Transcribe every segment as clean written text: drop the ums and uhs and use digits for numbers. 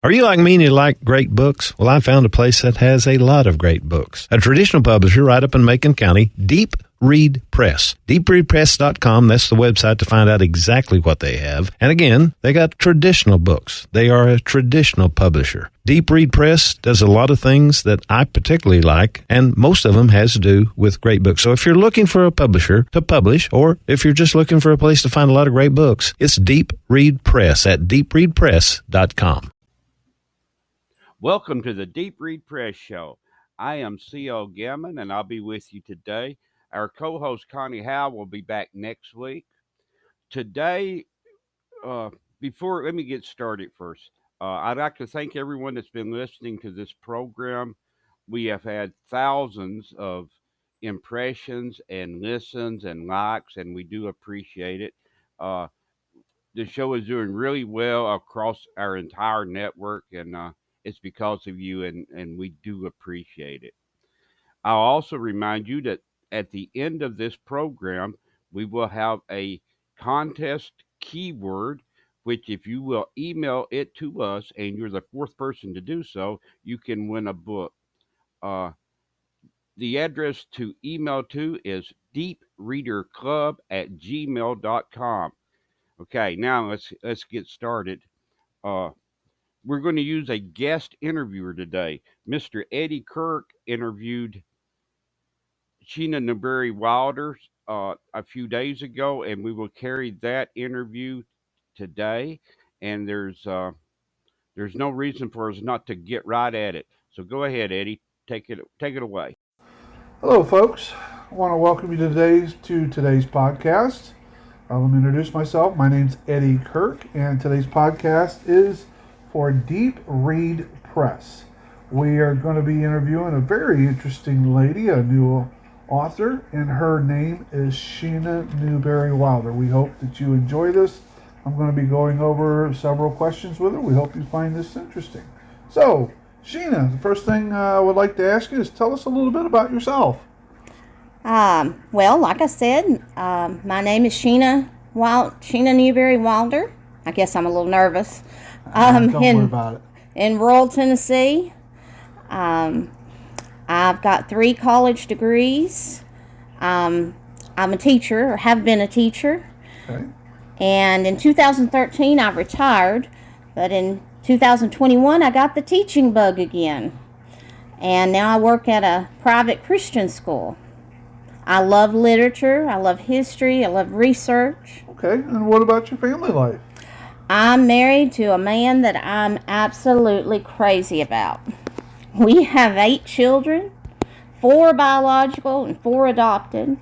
Are you like me and you like great books? Well, I found a place that has a lot of great books. A traditional publisher right up in Macon County, Deep Read Press. DeepReadPress.com, that's the website to find out exactly what they have. And again, they got traditional books. They are a traditional publisher. Deep Read Press does a lot of things that I particularly like, and most of them has to do with great books. So if you're looking for a publisher to publish, or if you're just looking for a place to find a lot of great books, it's Deep Read Press at DeepReadPress.com. Welcome to the Deep Read Press Show. I am C.O. Gammon, and I'll be with you today. Our co-host Connie Howe will be back next week. Today, let me get started first. I'd like to thank everyone that's been listening to this program. We have had thousands of impressions and listens and likes, and we do appreciate it. The show is doing really well across our entire network, and it's because of you, and we do appreciate it. I'll also remind you that at the end of this program, we will have a contest keyword, which if you will email it to us, and you're the fourth person to do so, you can win a book. The address to email to is deepreaderclub@gmail.com. Okay, now let's get started. We're going to use a guest interviewer today. Mr. Eddie Kirk interviewed Shena Newberry Wilder a few days ago, and we will carry that interview today. And there's no reason for us not to get right at it. So go ahead, Eddie. Take it away. Hello, folks. I want to welcome you to today's podcast. Let me introduce myself. My name's Eddie Kirk, and today's podcast is for Deep Read Press. We are going to be interviewing a very interesting lady, a new author, and her name is Shena Newberry Wilder. We hope that you enjoy this. I'm going to be going over several questions with her. We hope you find this interesting. So, Shena, the first thing I would like to ask you is tell us a little bit about yourself. Well, like I said, my name is Shena Newberry Wilder. I guess I'm a little nervous. Don't worry about it. In rural Tennessee. I've got 3 college degrees. I'm a teacher, or have been a teacher. Okay. And in 2013, I retired. But in 2021, I got the teaching bug again. And now I work at a private Christian school. I love literature. I love history. I love research. Okay. And what about your family life? I'm married to a man that I'm absolutely crazy about. We have 8 children, 4 biological and 4 adopted.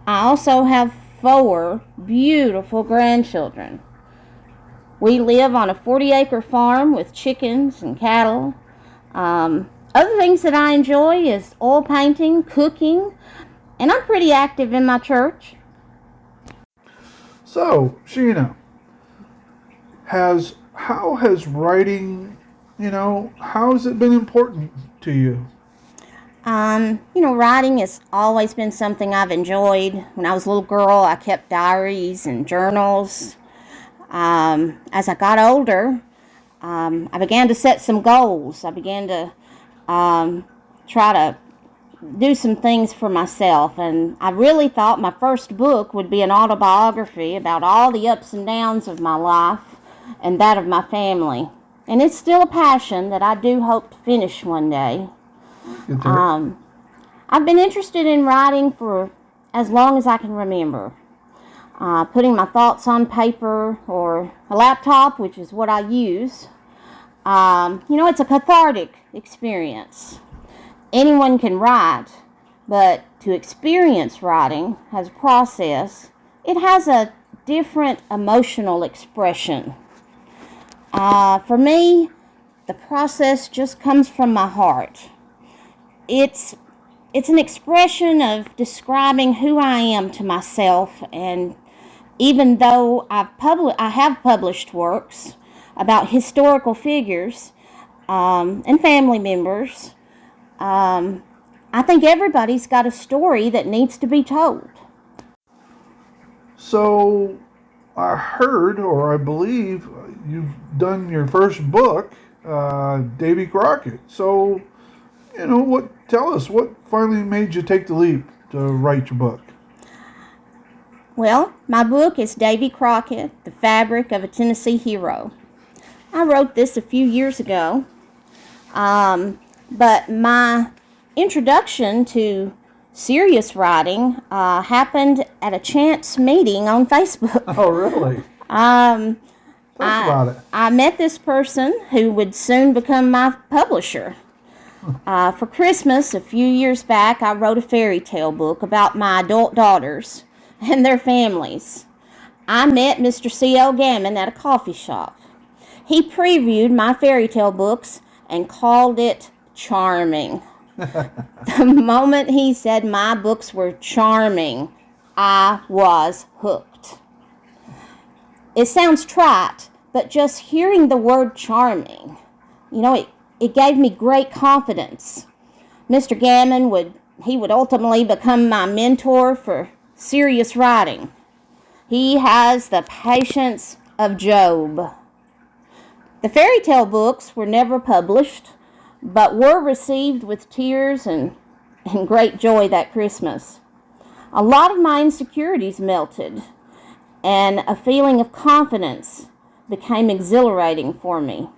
I also have 4 beautiful grandchildren. We live on a 40-acre farm with chickens and cattle. Other things that I enjoy is oil painting, cooking, and I'm pretty active in my church. So, Shena, how has writing, how has it been important to you? Writing has always been something I've enjoyed. When I was a little girl, I kept diaries and journals. As I got older, I began to set some goals. I began to try to do some things for myself, and I really thought my first book would be an autobiography about all the ups and downs of my life and that of my family. And it's still a passion that I do hope to finish one day. I've been interested in writing for as long as I can remember. Putting my thoughts on paper or a laptop, which is what I use. It's a cathartic experience. Anyone can write, but to experience writing as a process, it has a different emotional expression. For me, the process just comes from my heart. It's an expression of describing who I am to myself, and even though I have published works about historical figures and family members, I think everybody's got a story that needs to be told. So I heard, or I believe, you've done your first book Davy Crockett. So, tell us, what finally made you take the leap to write your book? Well, my book is Davy Crockett, The Fabric of a Tennessee Hero. I wrote this a few years ago, but my introduction to serious writing happened at a chance meeting on Facebook. Oh, really? Tell us about it. I met this person who would soon become my publisher. For Christmas, a few years back, I wrote a fairy tale book about my adult daughters and their families. I met Mr. C.L. Gammon at a coffee shop. He previewed my fairy tale books and called it charming. The moment he said my books were charming, I was hooked. It sounds trite, but just hearing the word charming, it gave me great confidence. Mr. Gammon would ultimately become my mentor for serious writing. He has the patience of Job. The fairy tale books were never published, but were received with tears and great joy that Christmas. A lot of my insecurities melted, and a feeling of confidence became exhilarating for me.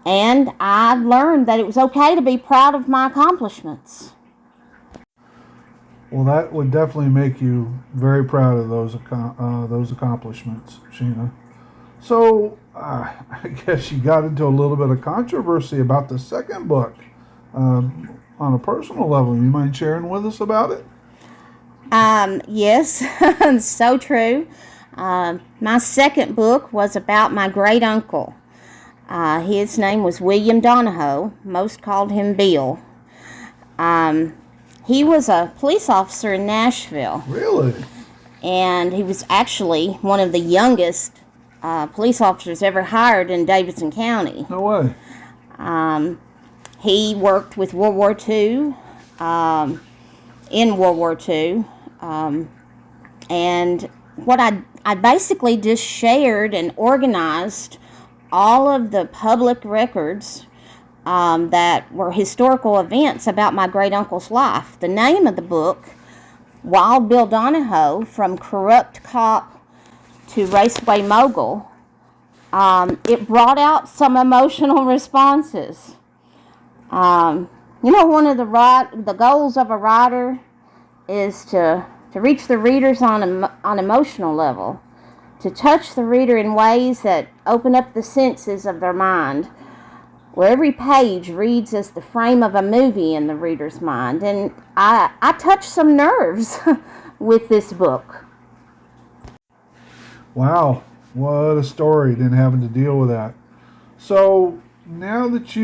And I've learned that it was okay to be proud of my accomplishments. Well, that would definitely make you very proud of those accomplishments, Shena. So, I guess you got into a little bit of controversy about the second book. On a personal level, you mind sharing with us about it? Yes, so true. My second book was about my great uncle. His name was William Donahoe. Most called him Bill. He was a police officer in Nashville. Really? And he was actually one of the youngest police officers ever hired in Davidson County. No way. He worked with World War II, in World War II. And what I basically just shared and organized all of the public records that were historical events about my great uncle's life. The name of the book, Wild Bill Donahoe, From Corrupt Cop to Raceway Mogul, it brought out some emotional responses. One of the goals of a writer is to reach the readers on emotional level, to touch the reader in ways that open up the senses of their mind, where every page reads as the frame of a movie in the reader's mind. And I touched some nerves with this book. Wow, what a story, then having to deal with that. So now that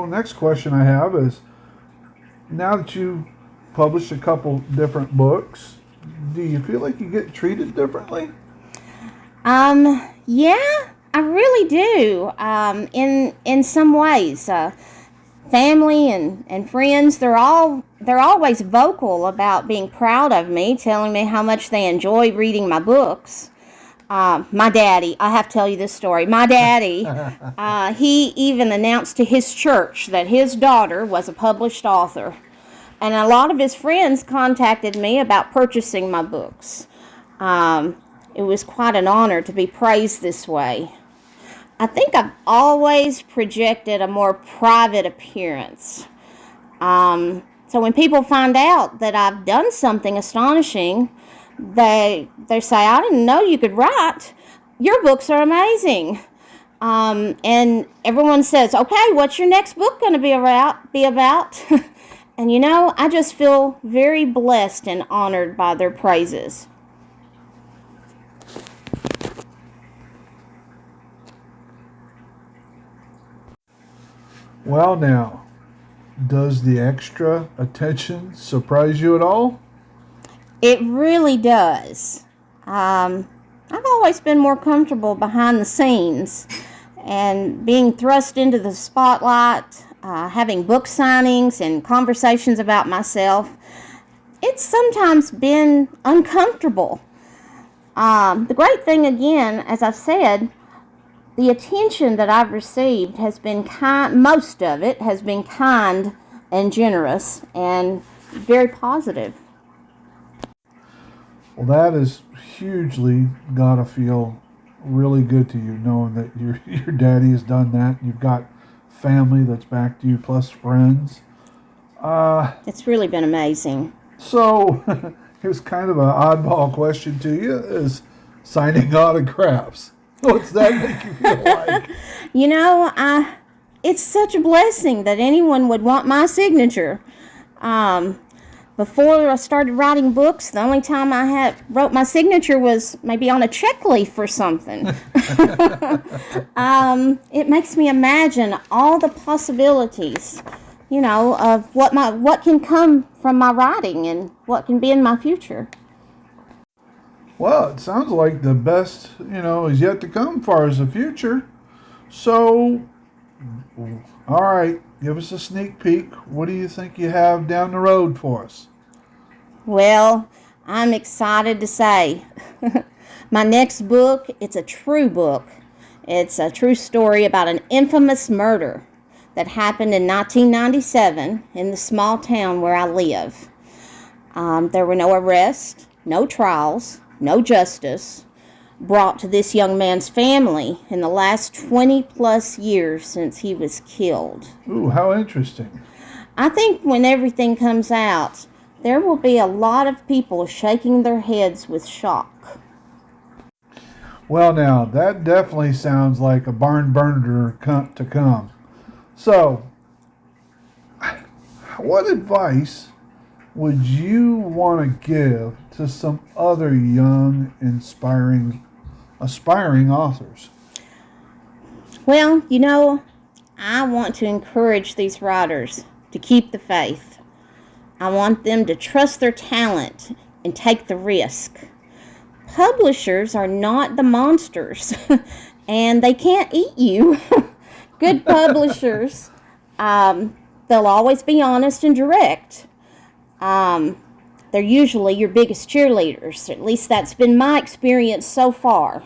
next question I have is, now that you've published a couple different books, do you feel like you get treated differently? Yeah, I really do. In some ways, family and friends, they're always vocal about being proud of me, telling me how much they enjoy reading my books. My daddy, I have to tell you this story. My daddy, he even announced to his church that his daughter was a published author. And a lot of his friends contacted me about purchasing my books. It was quite an honor to be praised this way. I think I've always projected a more private appearance. So when people find out that I've done something astonishing, they say, "I didn't know you could write. Your books are amazing." And everyone says, "Okay, what's your next book going to be about?" And I just feel very blessed and honored by their praises. Well, now, does the extra attention surprise you at all? It really does. I've always been more comfortable behind the scenes, and being thrust into the spotlight, having book signings and conversations about myself, it's sometimes been uncomfortable. The great thing, again, as I've said, the attention that I've received has been kind, most of it has been kind and generous and very positive. Well, that is hugely gotta feel really good to you, knowing that your daddy has done that. You've got family that's backed you, plus friends. It's really been amazing. So here's kind of an oddball question to you: is signing autographs? What's that make you feel like? You know, it's such a blessing that anyone would want my signature. Before I started writing books, the only time I wrote my signature was maybe on a check leaf or something. It makes me imagine all the possibilities, of what can come from my writing and what can be in my future. Well, it sounds like the best, is yet to come as far as the future. So, all right, give us a sneak peek. What do you think you have down the road for us? Well, I'm excited to say my next book, it's a true book. It's a true story about an infamous murder that happened in 1997 in the small town where I live. There were no arrests, no trials, no justice brought to this young man's family in the last 20 plus years since he was killed. Ooh, how interesting. I think when everything comes out, there will be a lot of people shaking their heads with shock. Well, now, that definitely sounds like a barn burner to come. So, what advice would you want to give to some other young, aspiring authors? Well, I want to encourage these writers to keep the faith. I want them to trust their talent and take the risk. Publishers are not the monsters, and they can't eat you. Good publishers, they'll always be honest and direct. They're usually your biggest cheerleaders. At least that's been my experience so far.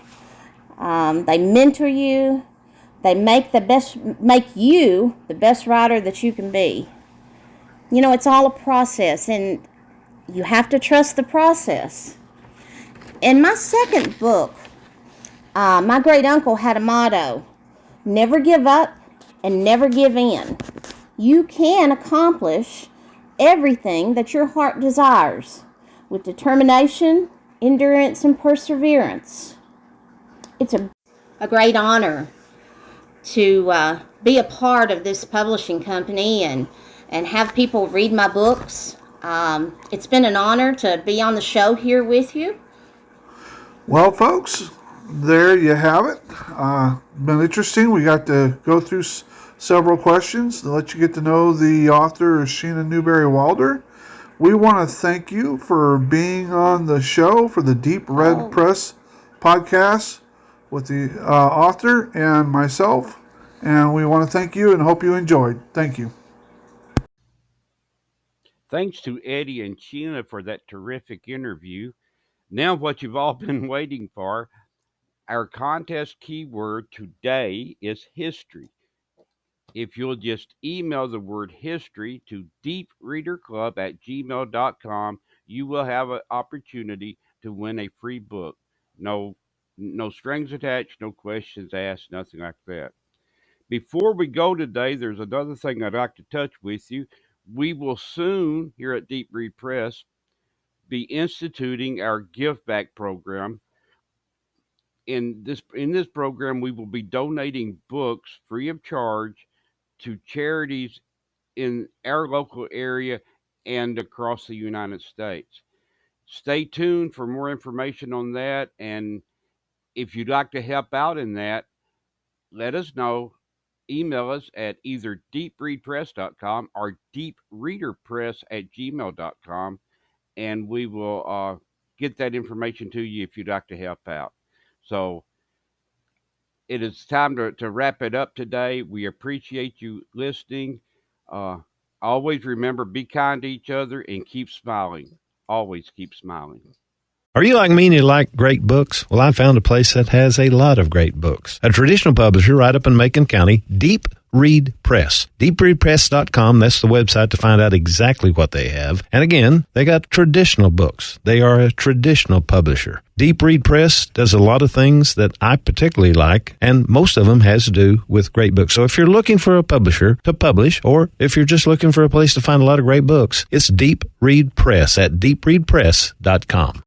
They mentor you. They make you the best writer that you can be. It's all a process, and you have to trust the process. In my second book, my great uncle had a motto: never give up and never give in. You can accomplish everything that your heart desires with determination, endurance, and perseverance. It's a great honor to be a part of this publishing company and have people read my books. It's been an honor to be on the show here with you. Well, folks, there you have it. Been interesting. We got to go through several questions to let you get to know the author, Shena Newberry Wilder. We want to thank you for being on the show for the Deep Red Press podcast with the author and myself. And we want to thank you and hope you enjoyed. Thank you. Thanks to Eddie and Shena for that terrific interview. Now, what you've all been waiting for, our contest keyword today is history. If you'll just email the word history to deepreaderclub@gmail.com, you will have an opportunity to win a free book. No strings attached, no questions asked, nothing like that. Before we go today, there's another thing I'd like to touch with you. We will soon, here at Deep Read Press, be instituting our give back program. In this program, we will be donating books free of charge to charities in our local area and across the United States. Stay tuned for more information on that, and if you'd like to help out in that, let us know. Email us at either deepreadpress.com or deepreaderpress@gmail.com, and we will get that information to you if you'd like to help out. So it is time to wrap it up today. We appreciate you listening. Always remember, be kind to each other and keep smiling. Always keep smiling. Are you like me and you like great books? Well, I found a place that has a lot of great books. A traditional publisher right up in Macon County, Deep Read Press. DeepReadPress.com, that's the website to find out exactly what they have. And again, they got traditional books. They are a traditional publisher. Deep Read Press does a lot of things that I particularly like, and most of them has to do with great books. So if you're looking for a publisher to publish, or if you're just looking for a place to find a lot of great books, it's Deep Read Press at DeepReadPress.com.